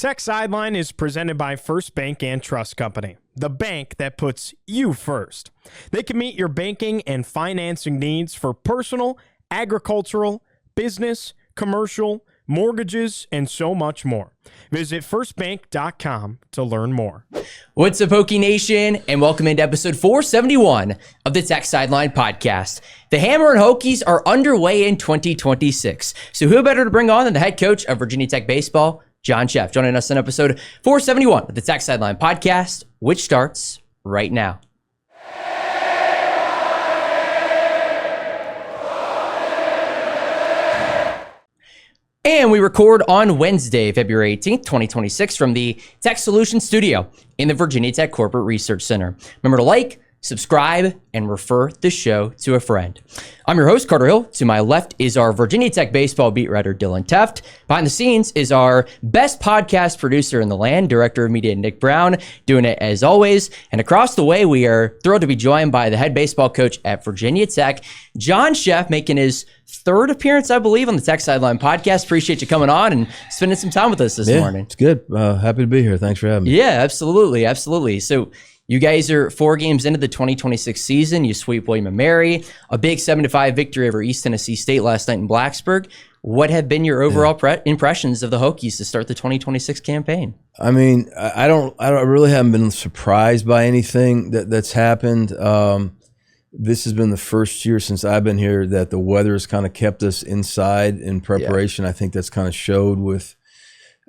Tech Sideline is presented by First Bank and Trust Company, the bank that puts you first. They can meet your banking and financing needs for personal, agricultural, business, commercial, mortgages, and so much more. Visit firstbank.com to learn more. What's up, Hokie Nation, and welcome into episode 471 of the Tech Sideline podcast. The Hammer and Hokies are underway in 2026, so who better to bring on than the head coach of Virginia Tech baseball, John Szefc, joining us in episode 471 of the Tech Sideline podcast, which starts right now. And we record on Wednesday, February 18th, 2026 from the Tech Solutions Studio in the Virginia Tech Corporate Research Center. Remember to like, subscribe, and refer the show to a friend. I'm your host, Carter Hill. To my left is our Virginia Tech baseball beat writer, Dylan Teft. Behind the scenes is our best podcast producer in the land, Director of Media, Nick Brown, doing it as always. And across the way, we are thrilled to be joined by the head baseball coach at Virginia Tech, John Szefc, making his third appearance, I believe, on the Tech Sideline podcast. Appreciate you coming on and spending some time with us this morning. It's good. Happy to be here. Thanks for having me. Yeah, absolutely. Absolutely. So you guys are 4 games into the 2026 season. You sweep William & Mary, a big 7-5 victory over East Tennessee State last night in Blacksburg. What have been your overall impressions of the Hokies to start the 2026 campaign? I mean, I really haven't been surprised by anything that's happened. This has been the first year since I've been here that the weather has kind of kept us inside in preparation. Yeah. I think that's kind of showed with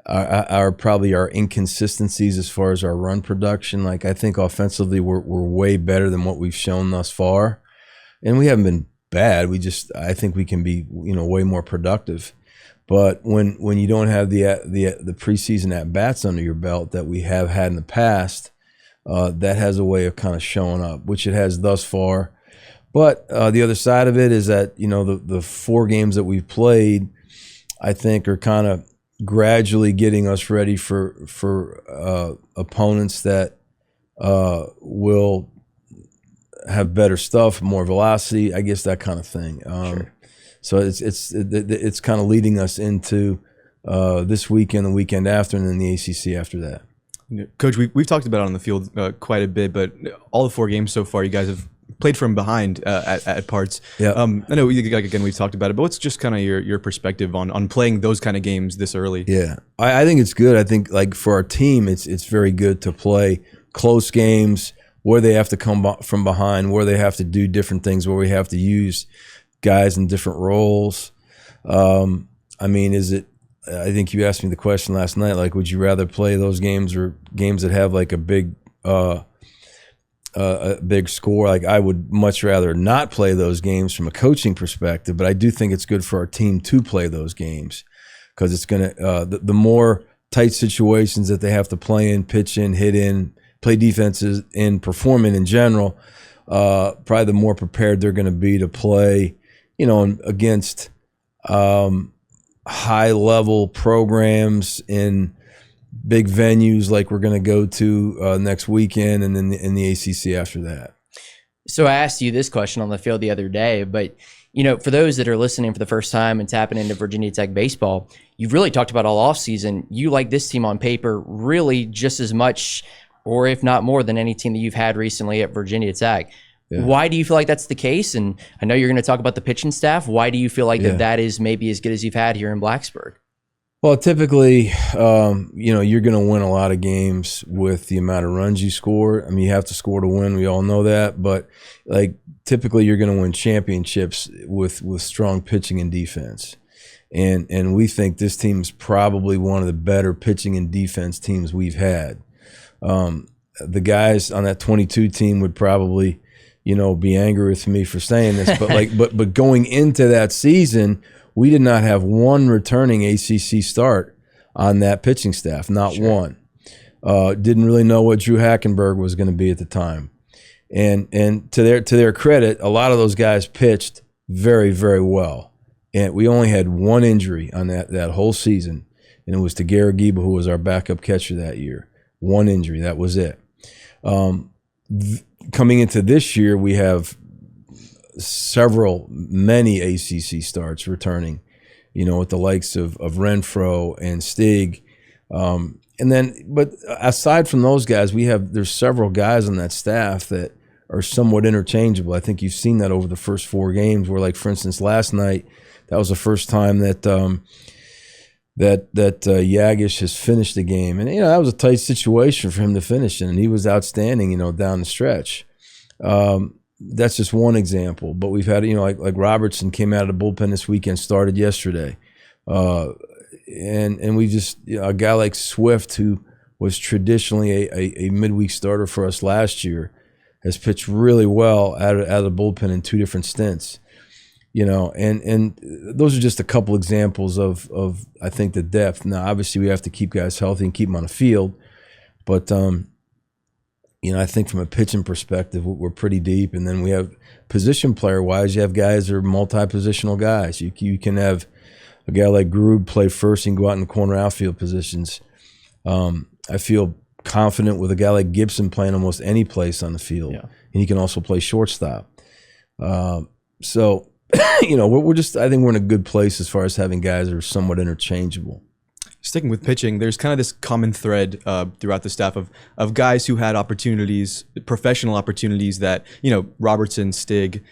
our inconsistencies as far as our run production. Like, I think offensively we're way better than what we've shown thus far, and we haven't been bad. I think we can be way more productive. But when you don't have the preseason at bats under your belt that we have had in the past, that has a way of kind of showing up, which it has thus far. But the other side of it is that the 4 games that we've played, I think, are kind of gradually getting us ready for opponents that will have better stuff, more velocity, I guess, that kind of thing. Sure. So it's kind of leading us into this weekend, the weekend after, and then the ACC after that. Coach, we've talked about it on the field quite a bit, but all the 4 games so far, you guys have played from behind at parts. Yeah. I know, again, we've talked about it, but what's just kind of your perspective on playing those kind of games this early? Yeah, I think it's good. I think, like, for our team, it's very good to play close games where they have to come from behind, where they have to do different things, where we have to use guys in different roles. I mean, I think you asked me the question last night, like, would you rather play those games or games that have like a big score? Like, I would much rather not play those games from a coaching perspective, but I do think it's good for our team to play those games, because it's going to the more tight situations that they have to play in, pitch in, hit in, play defenses in, perform in general, probably the more prepared they're going to be to play, against high-level programs in big venues like we're going to go to next weekend, and then in the ACC after that. So I asked you this question on the field the other day, but for those that are listening for the first time and tapping into Virginia Tech baseball, you've really talked about all offseason. You like this team on paper really just as much, or if not more, than any team that you've had recently at Virginia Tech. Yeah. Why do you feel like that's the case? And I know you're going to talk about the pitching staff. Why do you feel like that is maybe as good as you've had here in Blacksburg? Well, typically, you're going to win a lot of games with the amount of runs you score. I mean, you have to score to win. We all know that. But, like, typically you're going to win championships with strong pitching and defense. And we think this team is probably one of the better pitching and defense teams we've had. The guys on that 22 team would probably, be angry with me for saying this, but but going into that season, we did not have one returning ACC start on that pitching staff, not one. Didn't really know what Drew Hackenberg was going to be at the time, and to their credit, a lot of those guys pitched very, very well, and we only had one injury on that whole season, and it was to Garrett Giba, who was our backup catcher that year. One injury, that was it. Coming into this year, we have many ACC starts returning, with the likes of Renfro and Stig, And then, but aside from those guys, there's several guys on that staff that are somewhat interchangeable. I think you've seen that over the first 4 games where, like, for instance, last night, that was the first time that Yagish has finished the game. And, that was a tight situation for him to finish in, and he was outstanding, down the stretch. That's just one example. But we've had, like Robertson came out of the bullpen this weekend, started yesterday. And we just, a guy like Swift, who was traditionally a midweek starter for us last year, has pitched really well out of the bullpen in 2 different stints. And those are just a couple examples of I think the depth. Now, obviously, we have to keep guys healthy and keep them on the field, but I think from a pitching perspective, we're pretty deep. And then we have position player wise, you have guys that are multi-positional guys. You can have a guy like Grube play first and go out in the corner outfield positions. I feel confident with a guy like Gibson playing almost any place on the field, and he can also play shortstop. So, we're just, I think we're in a good place as far as having guys that are somewhat interchangeable. Sticking with pitching, there's kind of this common thread throughout the staff of guys who had opportunities, professional opportunities that, Robertson, Stig,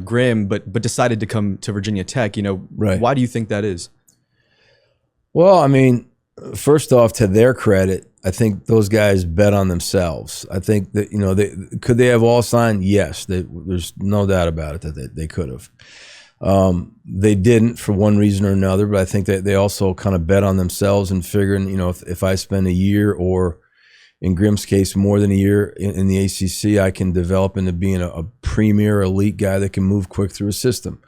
Grimm, but decided to come to Virginia Tech. Right. Why do you think that is? Well, I mean, first off, to their credit, I think those guys bet on themselves. I think that, could they have all signed? Yes, there's no doubt about it that they could have. They didn't for one reason or another, but I think that they also kind of bet on themselves and figuring, if I spend a year, or in Grimm's case, more than a year in the ACC, I can develop into being a premier elite guy that can move quick through a system.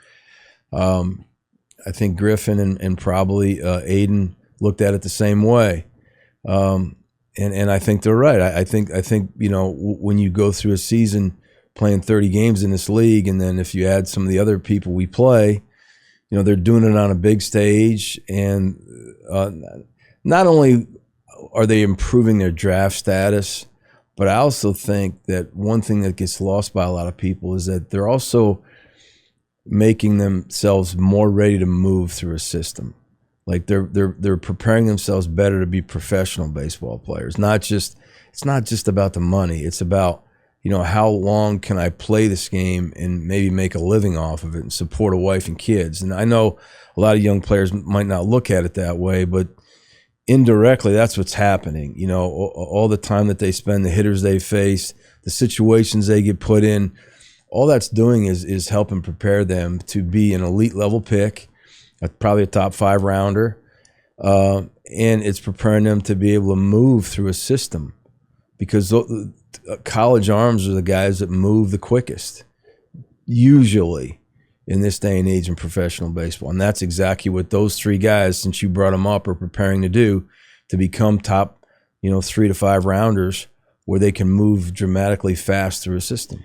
I think Griffin and probably Aiden looked at it the same way. And I think they're right. I think when you go through a season playing 30 games in this league, and then if you add some of the other people we play, they're doing it on a big stage, and not only are they improving their draft status, but I also think that one thing that gets lost by a lot of people is that they're also making themselves more ready to move through a system. Like they're preparing themselves better to be professional baseball players. It's not just about the money. It's about, how long can I play this game and maybe make a living off of it and support a wife and kids. And I know a lot of young players might not look at it that way, but indirectly that's what's happening. All the time that they spend, the hitters they face, the situations they get put in, all that's doing is helping prepare them to be an elite level pick, probably a top 5 rounder, and it's preparing them to be able to move through a system, because college arms are the guys that move the quickest, usually in this day and age in professional baseball. And that's exactly what those 3 guys, since you brought them up, are preparing to do, to become top, 3 to 5 rounders where they can move dramatically fast through a system.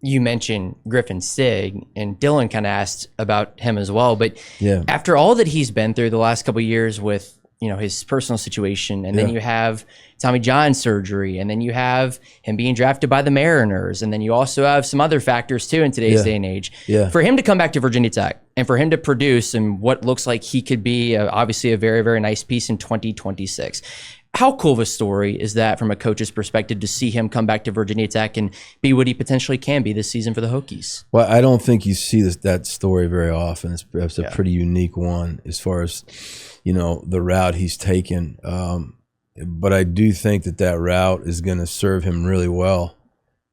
You mentioned Griffin Stig, and Dylan kind of asked about him as well. But yeah, after all that he's been through the last couple of years with, his personal situation, and then you have Tommy John surgery, and then you have him being drafted by the Mariners, and then you also have some other factors too in today's day and age. Yeah. For him to come back to Virginia Tech and for him to produce and what looks like he could be obviously a very, very nice piece in 2026. How cool of a story is that from a coach's perspective to see him come back to Virginia Tech and be what he potentially can be this season for the Hokies? Well, I don't think you see that story very often. It's a pretty unique one as far as, the route he's taken. But I do think that route is going to serve him really well,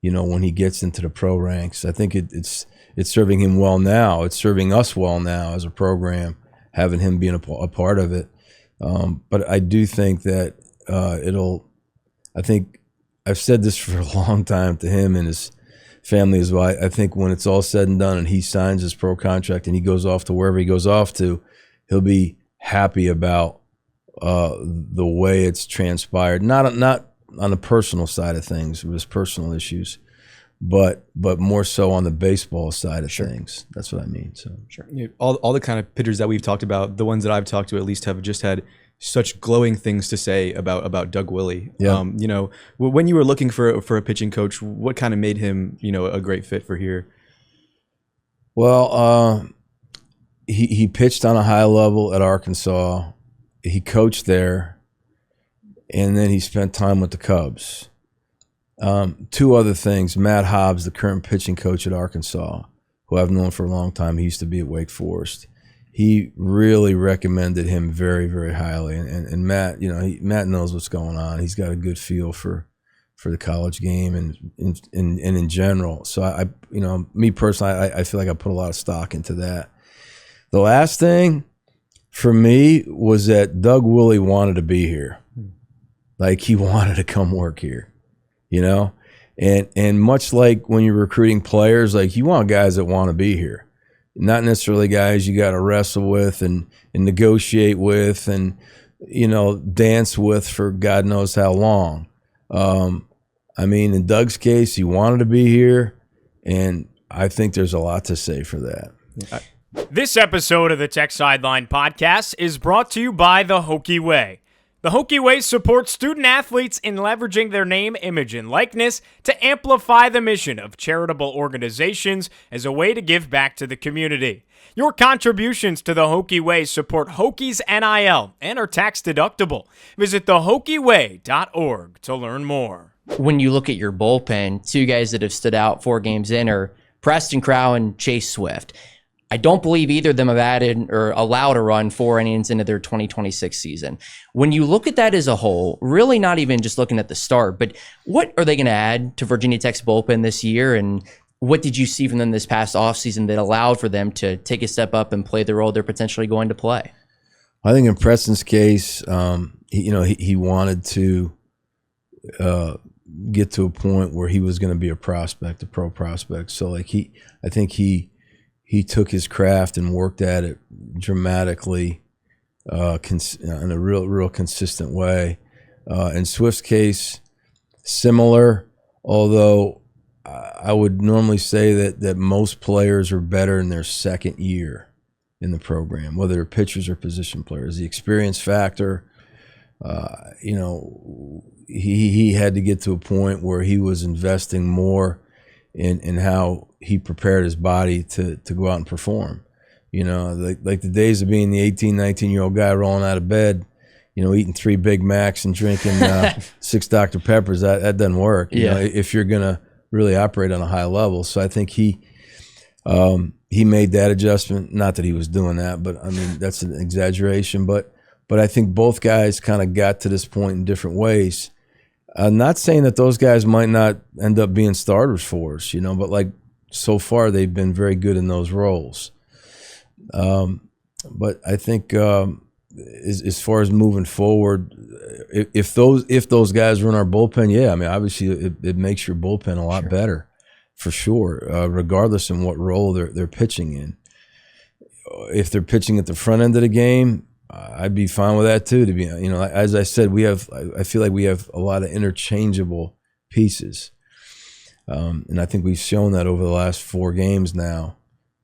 when he gets into the pro ranks. I think it's serving him well now. It's serving us well now as a program, having him being a part of it. But I do think that I think I've said this for a long time to him and his family as well. I think when it's all said and done and he signs his pro contract and he goes off to wherever he goes off to, he'll be happy about the way it's transpired. Not on the personal side of things with his personal issues, but more so on the baseball side of things. That's what I mean. So sure, all the kind of pitchers that we've talked about, the ones that I've talked to at least, have just had such glowing things to say about Doug Willie. Yeah. When you were looking for a pitching coach, what kind of made him, a great fit for here? Well, he pitched on a high level at Arkansas. He coached there. and then he spent time with the Cubs. Two other things. Matt Hobbs, the current pitching coach at Arkansas, who I've known for a long time, he used to be at Wake Forest. He really recommended him very, very highly. And Matt, Matt knows what's going on. He's got a good feel for the college game and in general. So me personally, I feel like I put a lot of stock into that. The last thing for me was that Doug Woolley wanted to be here. Like, he wanted to come work here. And much like when you're recruiting players, like, you want guys that want to be here, not necessarily guys you got to wrestle with and negotiate with and, dance with for God knows how long. In Doug's case, he wanted to be here, and I think there's a lot to say for that. This episode of the Tech Sideline podcast is brought to you by the Hokie Way. The Hokie Way supports student athletes in leveraging their name, image, and likeness to amplify the mission of charitable organizations as a way to give back to the community. Your contributions to the Hokie Way support Hokies NIL and are tax deductible. Visit thehokieway.org to learn more. When you look at your bullpen, two guys that have stood out 4 games in are Preston Crow and Chase Swift. I don't believe either of them have added or allowed a run 4 innings into their 2026 season. When you look at that as a whole, really not even just looking at the start, but what are they going to add to Virginia Tech's bullpen this year? And what did you see from them this past offseason that allowed for them to take a step up and play the role they're potentially going to play? I think in Preston's case, he wanted to get to a point where he was going to be a prospect, a pro prospect. So I think he took his craft and worked at it dramatically in a real consistent way. In Swift's case, similar, although I would normally say that most players are better in their second year in the program, whether they're pitchers or position players. The experience factor, he had to get to a point where he was investing more in how he prepared his body to go out and perform. Like the days of being the 18, 19-year-old guy rolling out of bed, eating 3 Big Macs and drinking 6 Dr. Peppers, that doesn't work. If you're going to really operate on a high level. So I think he made that adjustment. Not that he was doing that, but that's an exaggeration. But I think both guys kind of got to this point in different ways. I'm not saying that those guys might not end up being starters for us, but so far they've been very good in those roles. But I think as far as moving forward, if those guys run our bullpen, obviously it makes your bullpen a lot better, for sure, regardless in what role they're pitching in. If they're pitching at the front end of the game, I'd be fine with that too. To be, as I said, I feel like we have a lot of interchangeable pieces, and I think we've shown that over the last 4 games now.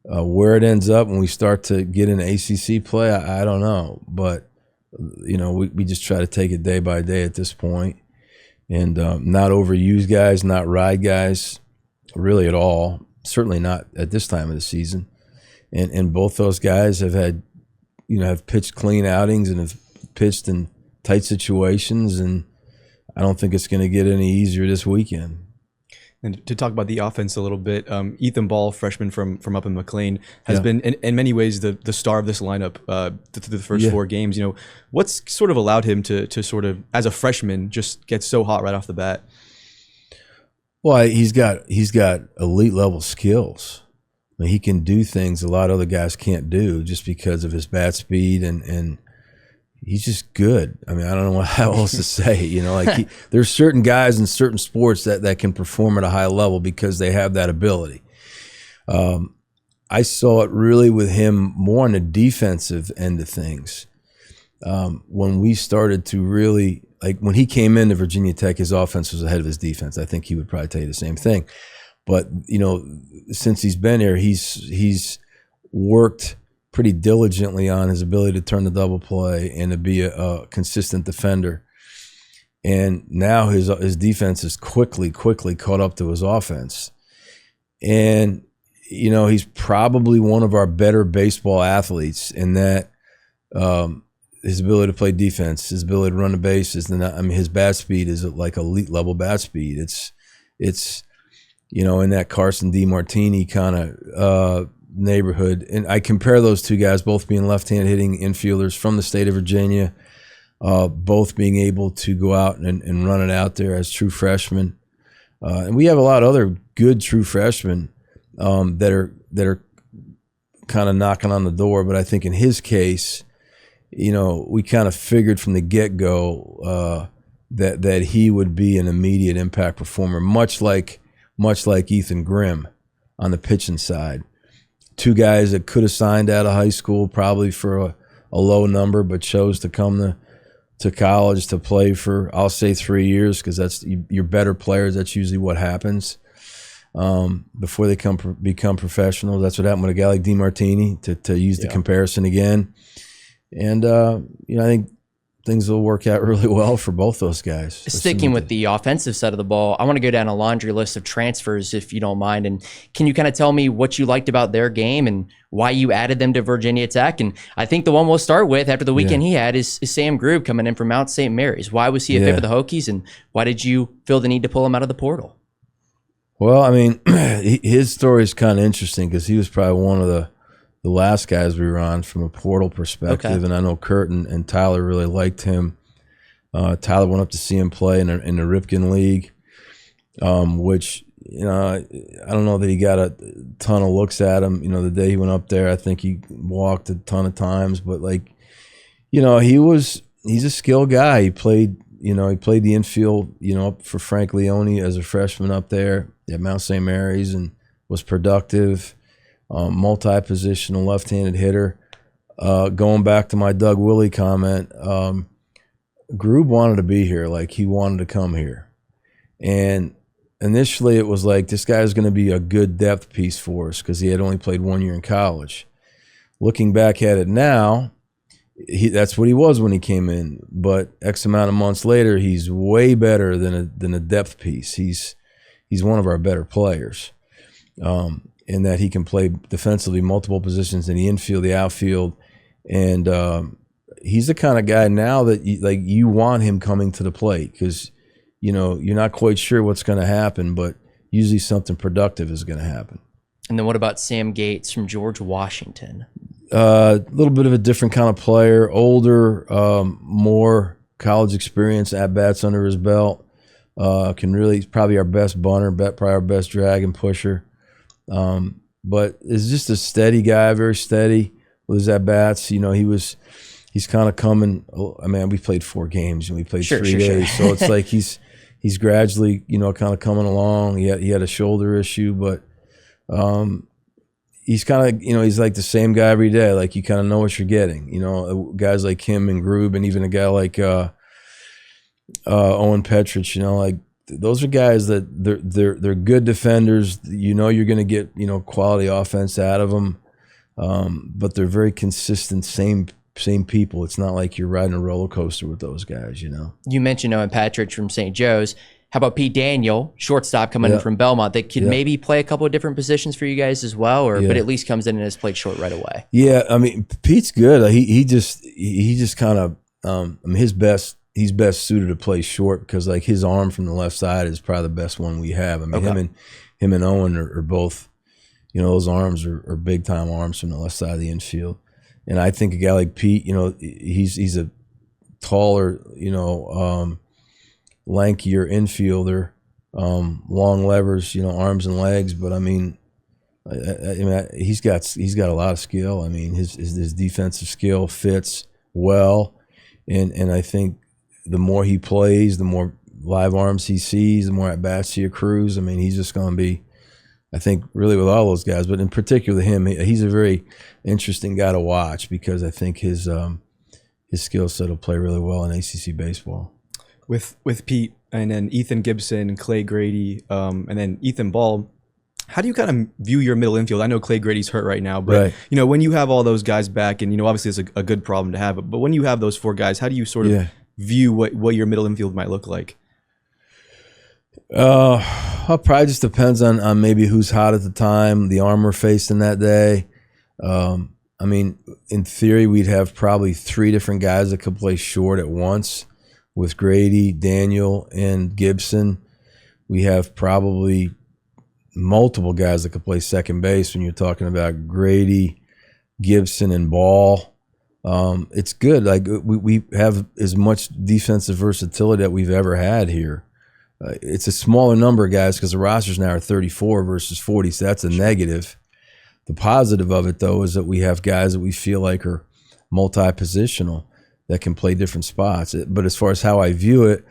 Where it ends up when we start to get in ACC play, I don't know, but we just try to take it day by day at this point, and not overuse guys, not ride guys, really at all. Certainly not at this time of the season, and both those guys have had. Have pitched clean outings and have pitched in tight situations, and I don't think it's going to get any easier this weekend. And to talk about the offense a little bit, Ethan Ball, freshman from up in McLean, has been in many ways the star of this lineup through the first 4 games. What's sort of allowed him to sort of, as a freshman, just get so hot right off the bat? Well, he's got elite level skills. He can do things a lot of other guys can't do just because of his bat speed, and he's just good. I don't know how else to say. There's certain guys in certain sports that can perform at a high level because they have that ability. I saw it really with him more on the defensive end of things. When we started to really, when he came into Virginia Tech, his offense was ahead of his defense. I think he would probably tell you the same thing. But since he's been here, he's worked pretty diligently on his ability to turn the double play and to be a consistent defender. And now his defense is quickly caught up to his offense. And he's probably one of our better baseball athletes in that his ability to play defense, his ability to run the bases, and I mean his bat speed is like elite level bat speed. It's in that Carson DiMartini kind of neighborhood. And I compare those two guys, both being left-hand hitting infielders from the state of Virginia, both being able to go out and run it out there as true freshmen. And we have a lot of other good true freshmen that are kind of knocking on the door. But I think in his case, we kind of figured from the get-go that he would be an immediate impact performer, much like Ethan Grimm on the pitching side. Two guys that could have signed out of high school probably for a low number, but chose to come to college to play for, I'll say 3 years, because that's you're better players. That's usually what happens before they become professionals. That's what happened with a guy like DiMartini, to use the comparison again. And I think things will work out really well for both those guys. Sticking with the offensive side of the ball, I want to go down a laundry list of transfers, if you don't mind. And can you kind of tell me what you liked about their game and why you added them to Virginia Tech? And I think the one we'll start with after the weekend he had is Sam Grube coming in from Mount St. Mary's. Why was he a fit for the Hokies, and why did you feel the need to pull him out of the portal? Well, I mean, his story is kind of interesting because he was probably one of the last guys we were on from a portal perspective, and I know Kurt and Tyler really liked him. Tyler went up to see him play in the Ripken League, which I don't know that he got a ton of looks at him. The day he went up there, I think he walked a ton of times, but he's a skilled guy. He played the infield, for Frank Leone as a freshman up there at Mount St. Mary's, and was productive. Multi-positional left-handed hitter. Going back to my Doug Willie comment, Grube wanted to be here. Like, he wanted to come here. And initially it was like, this guy is going to be a good depth piece for us because he had only played 1 year in college. Looking back at it now, that's what he was when he came in. But X amount of months later, he's way better than a depth piece. He's one of our better players. In that he can play defensively multiple positions in the infield, the outfield, and he's the kind of guy now that you want him coming to the plate because you're not quite sure what's going to happen, but usually something productive is going to happen. And then what about Sam Gates from George Washington? A little bit of a different kind of player, older, more college experience, at bats under his belt. He's probably our best bunter, probably our best drag and pusher. But is just a steady guy, very steady with his at-bats. He's kind of coming. I mean, we played 4 games and we played 3 days. So it's like he's gradually, kind of coming along. He had a shoulder issue, but he's kind of, he's like the same guy every day. Like, you kind of know what you're getting. Guys like him and Grube, and even a guy like Owen Petrich, those are guys that they're good defenders. You're going to get quality offense out of them, but they're very consistent. Same people. It's not like you're riding a roller coaster with those guys. You mentioned Owen Patridge from St. Joe's. How about Pete Daniel, shortstop coming in from Belmont, that could maybe play a couple of different positions for you guys as well, but at least comes in and has played short right away? Yeah, I mean, Pete's good. He just kind of he's best suited to play short because his arm from the left side is probably the best one we have. I mean, him and Owen are both, those arms are big time arms from the left side of the infield. And I think a guy like Pete, he's a taller, lankier infielder, long levers, arms and legs. But I mean, he's got a lot of skill. I mean, his defensive skill fits well, and I think the more he plays, the more live arms he sees, the more at-bats he accrues. I mean, he's just going to be, I think, really with all those guys, but in particular him, he's a very interesting guy to watch because I think his skill set will play really well in ACC baseball. With Pete and then Ethan Gibson, Clay Grady, and then Ethan Ball, how do you kind of view your middle infield? I know Clay Grady's hurt right now, but when you have all those guys back, and obviously it's a good problem to have, but when you have those 4 guys, how do you sort of view what your middle infield might look like? It probably just depends on maybe who's hot at the time, the arm we're facing that day. I mean, in theory, we'd have probably 3 different guys that could play short at once with Grady, Daniel, and Gibson. We have probably multiple guys that could play second base when you're talking about Grady, Gibson, and Ball. It's good. Like we have as much defensive versatility that we've ever had here. It's a smaller number of guys because the rosters now are 34 versus 40, so that's a negative. The positive of it, though, is that we have guys that we feel like are multi-positional that can play different spots. But as far as how I view it,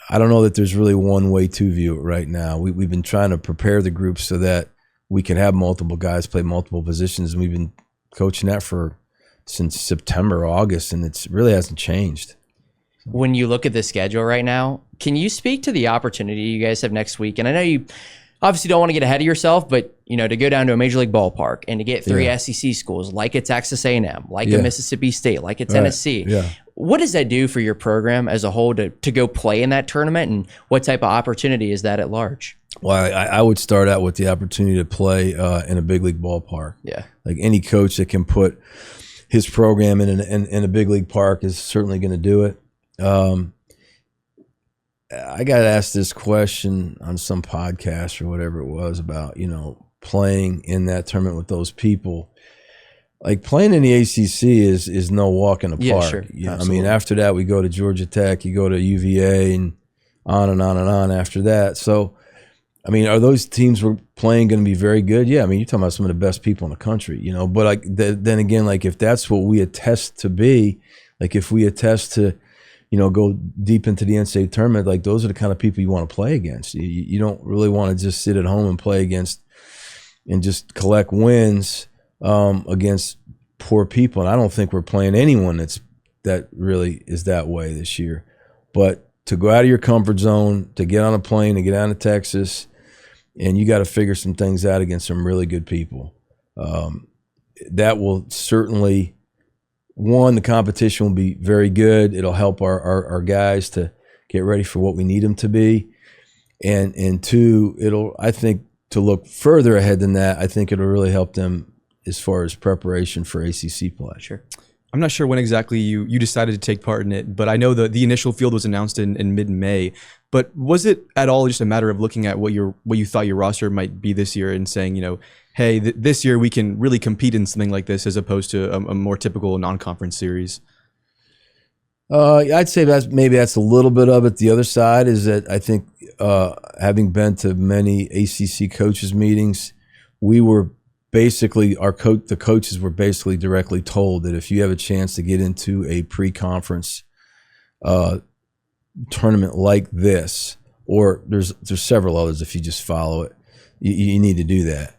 I don't know that there's really one way to view it right now. We've been trying to prepare the group so that we can have multiple guys play multiple positions, and we've been coaching that since September, August, and it really hasn't changed. When you look at the schedule right now, can you speak to the opportunity you guys have next week? And I know you obviously don't want to get ahead of yourself, but to go down to a major league ballpark and to get 3 SEC schools like a Texas A&M, like a Mississippi State, like a Tennessee. Right. Yeah. What does that do for your program as a whole to go play in that tournament, and what type of opportunity is that at large? Well, I would start out with the opportunity to play in a big league ballpark. Yeah. Like any coach that can put his program in a big league park is certainly going to do it. I got asked this question on some podcast or whatever it was about, playing in that tournament with those people. Like playing in the ACC is no walk in the park. Sure. I mean, after that, we go to Georgia Tech, you go to UVA, and on and on and on after that. So, I mean, are those teams we're playing going to be very good? Yeah, I mean, you're talking about some of the best people in the country, But like then again, like if that's what we attest to be, like if we attest to, go deep into the NCAA tournament, like those are the kind of people you want to play against. You don't really want to just sit at home and play against and just collect wins against poor people. And I don't think we're playing anyone that really is that way this year. But to go out of your comfort zone, to get on a plane, to get down to Texas, and you got to figure some things out against some really good people. That will certainly, one, the competition will be very good. It'll help our guys to get ready for what we need them to be. And two, I think, to look further ahead than that, I think it'll really help them as far as preparation for ACC play. Sure. I'm not sure when exactly you decided to take part in it, but I know the initial field was announced in mid-May. But was it at all just a matter of looking at what you thought your roster might be this year and saying, hey, this year we can really compete in something like this as opposed to a more typical non-conference series? I'd say that's a little bit of it. The other side is that I think having been to many ACC coaches meetings, we were basically the coaches were basically directly told that if you have a chance to get into a pre-conference tournament like this, or there's several others if you just follow it, you need to do that.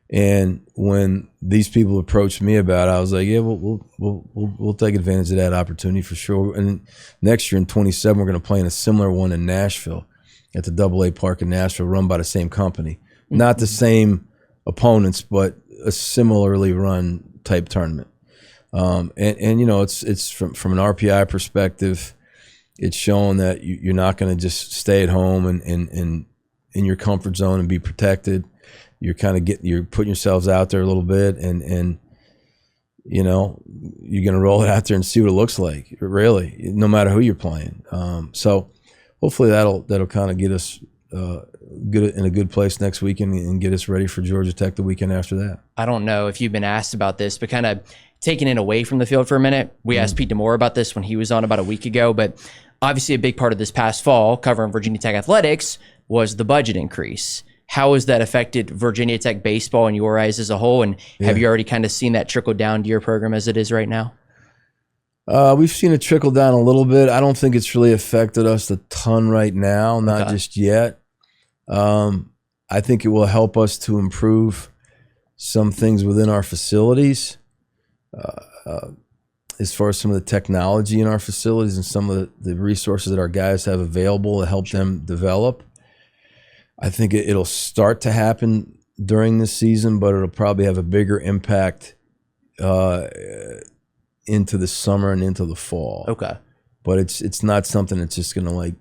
And when these people approached me about it, I was like, yeah, we'll take advantage of that opportunity for sure. And next year in 27, we're going to play in a similar one in Nashville at the AA Park in Nashville, run by the same company. Not the same opponents, but a similarly run type tournament. It's from an RPI perspective, it's shown that you're not going to just stay at home and in your comfort zone and be protected. You're you're putting yourselves out there a little bit, and you're going to roll it out there and see what it looks like, really, no matter who you're playing. So hopefully that'll kind of get us good in a good place next weekend and get us ready for Georgia Tech the weekend after that. I don't know if you've been asked about this, but kind of taking it away from the field for a minute. We asked Pete DeMore about this when he was on about a week ago, but obviously a big part of this past fall covering Virginia Tech athletics was the budget increase. How has that affected Virginia Tech baseball in your eyes as a whole? And have you already kind of seen that trickle down to your program as it is right now? We've seen it trickle down a little bit. I don't think it's really affected us a ton right now, not just yet. I think it will help us to improve some things within our facilities, as far as some of the technology in our facilities and some of the resources that our guys have available to help them develop. I think it'll start to happen during this season, but it'll probably have a bigger impact into the summer and into the fall. Okay. But it's not something that's just going to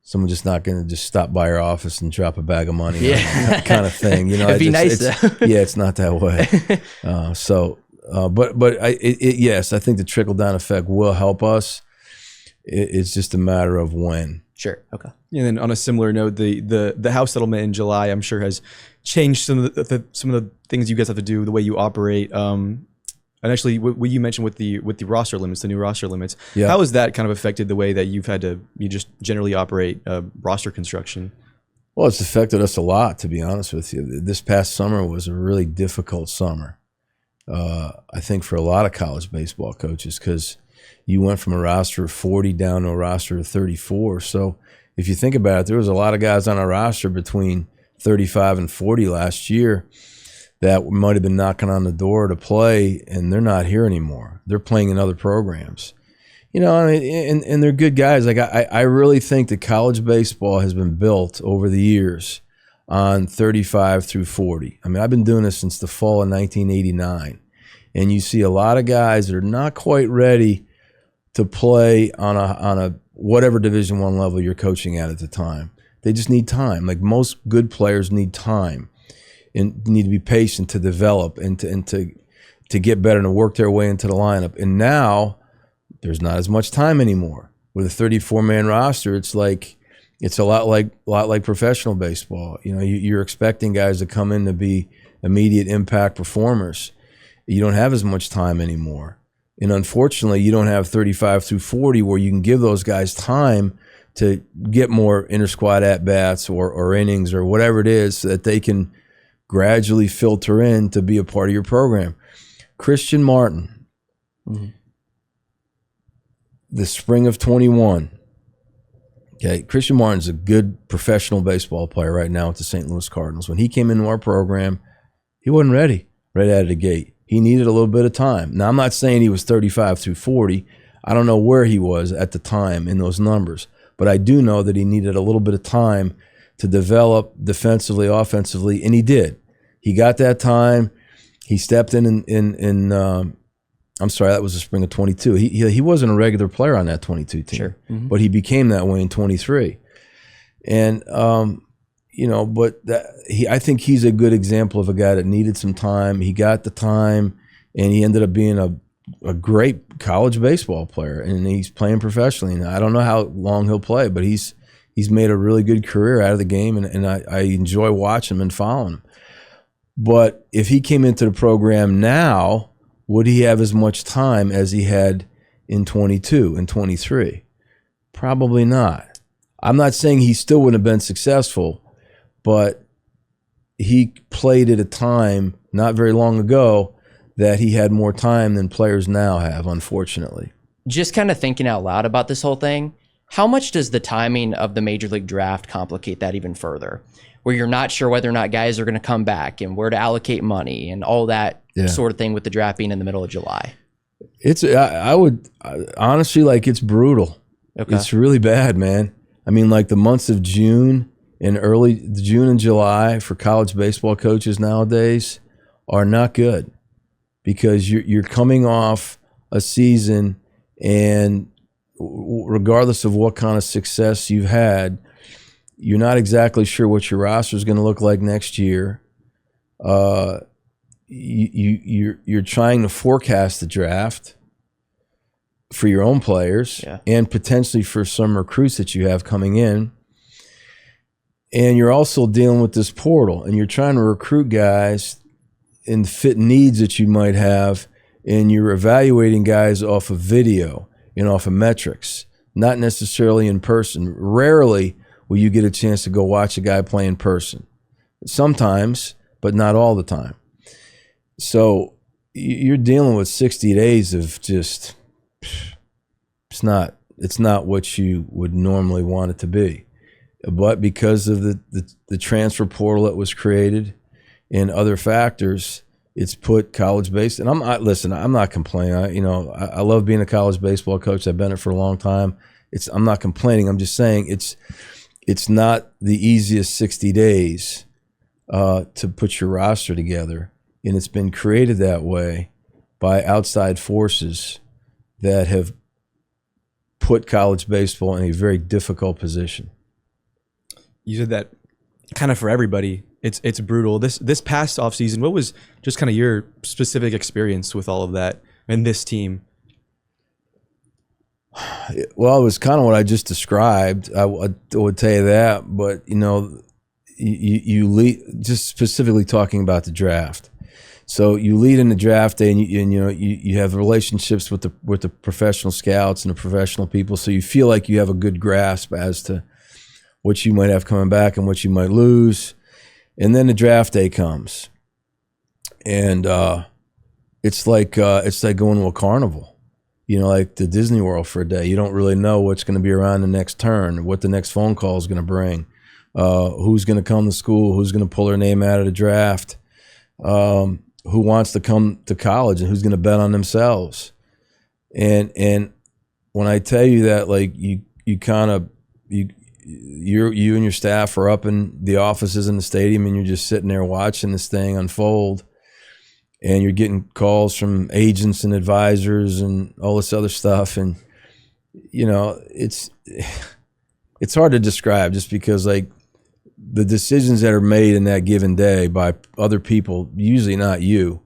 someone just not going to just stop by your office and drop a bag of money, kind of thing. It'd be nice. Yeah, it's not that way. So Yes, I think the trickle down effect will help us. It's just a matter of when. Sure. Okay. And then on a similar note, the house settlement in July, I'm sure, has changed some of the things you guys have to do, the way you operate. And actually, what you mentioned with the roster limits, the new roster limits, how has that kind of affected the way that you just generally operate roster construction? Well, it's affected us a lot, to be honest with you. This past summer was a really difficult summer, I think, for a lot of college baseball coaches, because you went from a roster of 40 down to a roster of 34. So if you think about it, there was a lot of guys on our roster between 35 and 40 last year that might have been knocking on the door to play, and they're not here anymore. They're playing in other programs. You know, I mean, and they're good guys. Like I really think that college baseball has been built over the years on 35 through 40. I mean, I've been doing this since the fall of 1989, and you see a lot of guys that are not quite ready to play on a whatever Division I level you're coaching at the time. They just need time. Like most good players need time and need to be patient to develop and to get better and to work their way into the lineup. And now there's not as much time anymore. With a 34-man roster, it's a lot like professional baseball. You know, you're expecting guys to come in to be immediate impact performers. You don't have as much time anymore. And unfortunately, you don't have 35 through 40 where you can give those guys time to get more inter-squad at-bats or innings or whatever it is so that they can gradually filter in to be a part of your program. Christian Martin, the spring of 21. Okay, Christian Martin's a good professional baseball player right now with the St. Louis Cardinals. When he came into our program, he wasn't ready right out of the gate. He needed a little bit of time. Now, I'm not saying he was 35 through 40. I don't know where he was at the time in those numbers, but I do know that he needed a little bit of time to develop defensively, offensively, and he did. He got that time. He stepped in I'm sorry, that was the spring of 22. He wasn't a regular player on that 22 team, Sure. But he became that way in 23. And you know, but I think he's a good example of a guy that needed some time. He got the time, and he ended up being a great college baseball player, and he's playing professionally. And I don't know how long he'll play, but he's made a really good career out of the game, and I enjoy watching him and following him. But if he came into the program now, would he have as much time as he had in 22 and 23? Probably not. I'm not saying he still wouldn't have been successful, but he played at a time not very long ago that he had more time than players now have, unfortunately. Just kind of thinking out loud about this whole thing, how much does the timing of the Major League Draft complicate that even further? Where you're not sure whether or not guys are going to come back and where to allocate money and all that sort of thing with the draft being in the middle of July. I would honestly, like, it's brutal. Okay. It's really bad, man. I mean, like the months of June and early June and July for college baseball coaches nowadays are not good because you're coming off a season, and regardless of what kind of success you've had, you're not exactly sure what your roster is going to look like next year. You're trying to forecast the draft for your own players and potentially for some recruits that you have coming in. And you're also dealing with this portal, and you're trying to recruit guys and fit needs that you might have, and you're evaluating guys off of video and off of metrics, not necessarily in person. Rarely will you get a chance to go watch a guy play in person. Sometimes, but not all the time. So you're dealing with 60 days of just, it's not what you would normally want it to be. But because of the transfer portal that was created and other factors, it's put college baseball. And I'm not complaining. I love being a college baseball coach. I've been it for a long time. I'm not complaining. I'm just saying it's not the easiest 60 days to put your roster together. And it's been created that way by outside forces that have put college baseball in a very difficult position. You did that kind of for everybody It's brutal. This past offseason, what was just kind of your specific experience with all of that and this team? Well, it was kind of what I just described. I would tell you that, but you lead, just specifically talking about the draft. So you lead in the draft day, and you have relationships with the professional scouts and the professional people, so you feel like you have a good grasp as to what you might have coming back and what you might lose. And then the draft day comes, and it's like going to a carnival, like the Disney World for a day. You don't really know what's going to be around the next turn, what the next phone call is going to bring, who's going to come to school, who's going to pull their name out of the draft, who wants to come to college, and who's going to bet on themselves. And when I tell you that, like you and your staff are up in the offices in the stadium, and you're just sitting there watching this thing unfold, and you're getting calls from agents and advisors and all this other stuff, and it's hard to describe, just because like the decisions that are made in that given day by other people, usually not you,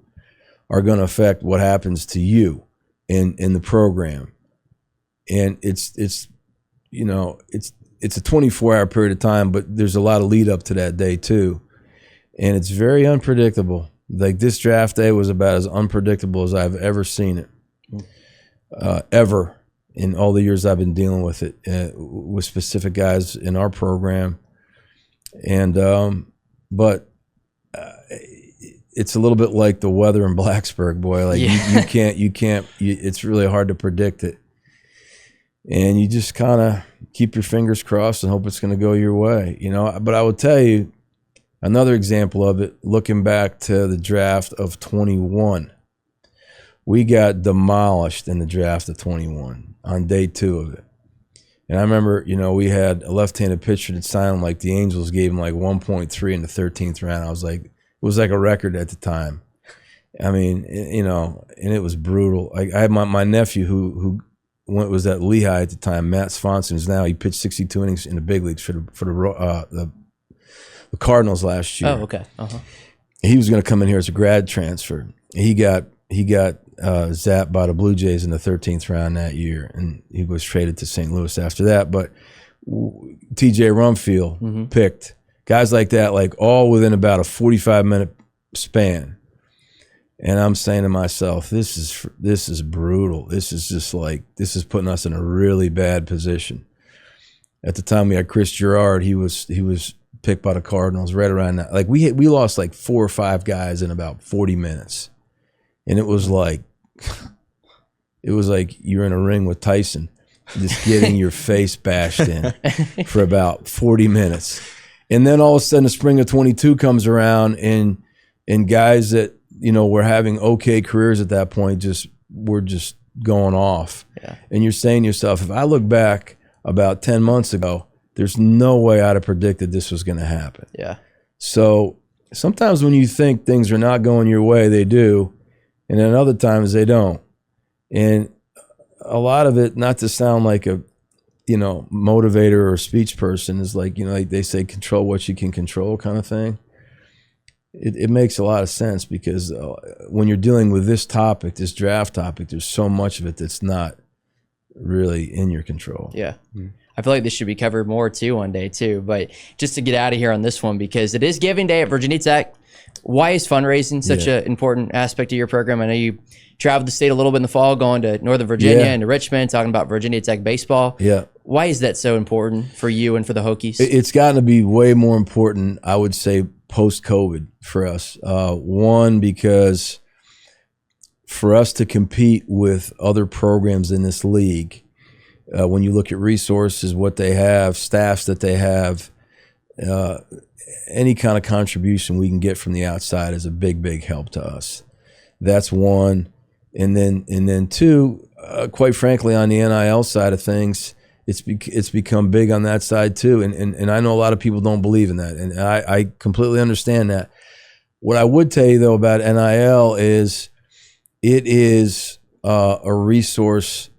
are going to affect what happens to you in the program. And it's a 24-hour period of time, but there's a lot of lead up to that day too. And it's very unpredictable. Like this draft day was about as unpredictable as I've ever seen it, ever in all the years I've been dealing with it, with specific guys in our program. And, but it's a little bit like the weather in Blacksburg, boy. Like you can't, it's really hard to predict it. And you just kind of keep your fingers crossed and hope it's going to go your way, But I will tell you another example of it, looking back to the draft of 21. We got demolished in the draft of 21 on day 2 of it. And I remember, we had a left-handed pitcher that signed like the Angels gave him like 1.3 in the 13th round. I was like, it was like a record at the time. I mean, and it was brutal. I had my nephew who was at Lehigh at the time, Matt Swanson, who's now, he pitched 62 innings in the big leagues for the Cardinals last year. Oh, okay. Uh-huh. He was going to come in here as a grad transfer. He got zapped by the Blue Jays in the 13th round that year, and he was traded to St. Louis after that. But TJ Rumfield picked guys like that, like all within about a 45-minute span. And I'm saying to myself, this is brutal. This is just like, this is putting us in a really bad position. At the time we had Chris Girard, he was picked by the Cardinals right around that. Like we lost like 4 or 5 guys in about 40 minutes. And it was like you're in a ring with Tyson, just getting your face bashed in for about 40 minutes. And then all of a sudden the spring of 22 comes around, and guys that, were having okay careers at that point were just going off. Yeah. And you're saying to yourself, if I look back about 10 months ago, there's no way I'd have predicted this was going to happen. Yeah. So sometimes when you think things are not going your way, they do. And then other times they don't. And a lot of it, not to sound like a, motivator or speech person, is like, like they say, control what you can control kind of thing. It makes a lot of sense, because when you're dealing with this topic, this draft topic, there's so much of it that's not really in your control. Yeah. Mm-hmm. I feel like this should be covered more too one day too, but just to get out of here on this one, because it is Giving Day at Virginia Tech. Why is fundraising such an important aspect of your program? I know you traveled the state a little bit in the fall, going to Northern Virginia and to Richmond, talking about Virginia Tech baseball. Yeah. Why is that so important for you and for the Hokies? It's gotten to be way more important, I would say, post-COVID for us. One, because for us to compete with other programs in this league, when you look at resources, what they have, staffs that they have, any kind of contribution we can get from the outside is a big, big help to us. That's one. And then two, quite frankly, on the NIL side of things, it's become big on that side too. And I know a lot of people don't believe in that. And I completely understand that. What I would tell you though about NIL is it is a resource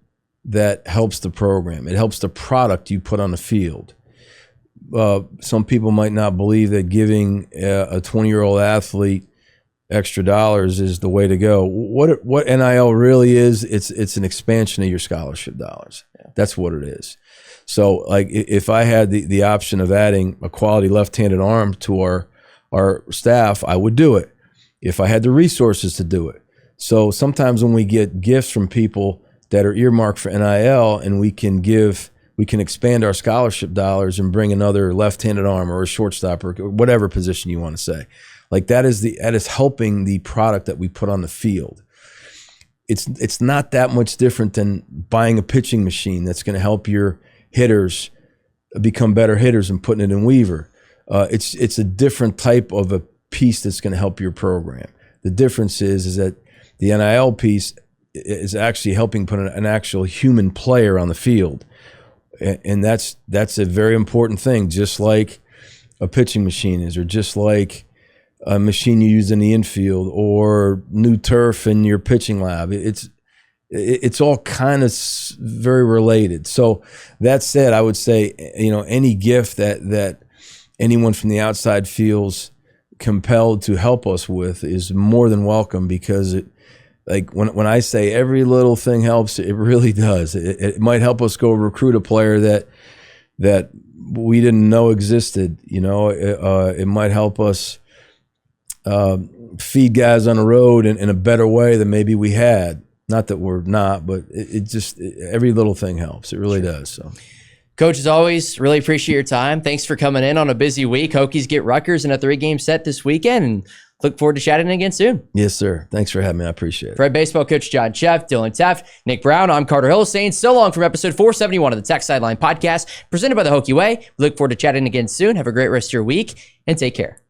that helps the program. It helps the product you put on the field. some people might not believe that giving a 20-year-old athlete extra dollars is the way to go. What NIL really is, it's an expansion of your scholarship dollars. That's what it is. So like if I had the option of adding a quality left-handed arm to our staff, I would do it if I had the resources to do it. So sometimes when we get gifts from people that are earmarked for NIL and we can expand our scholarship dollars and bring another left-handed arm or a shortstop or whatever position you want to say. Like that is helping the product that we put on the field. It's not that much different than buying a pitching machine that's going to help your hitters become better hitters and putting it in Weaver. It's a different type of a piece that's going to help your program. The difference is that the NIL piece is actually helping put an actual human player on the field, and that's a very important thing. Just like a pitching machine is, or just like a machine you use in the infield, or new turf in your pitching lab. It's all kind of very related. So that said, I would say, any gift that anyone from the outside feels compelled to help us with is more than welcome, because when I say every little thing helps, it really does. It might help us go recruit a player that we didn't know existed. It might help us feed guys on the road in a better way than maybe we had. Not that we're not, but every little thing helps. It really does. So, Coach, as always, really appreciate your time. Thanks for coming in on a busy week. Hokies get Rutgers in a 3-game set this weekend, and look forward to chatting again soon. Yes, sir. Thanks for having me. I appreciate it. For baseball coach John Szefc, Dylan Teff, Nick Brown, I'm Carter Hill saying so long from episode 471 of the Tech Sideline podcast, presented by the Hokie Way. We look forward to chatting again soon. Have a great rest of your week, and take care.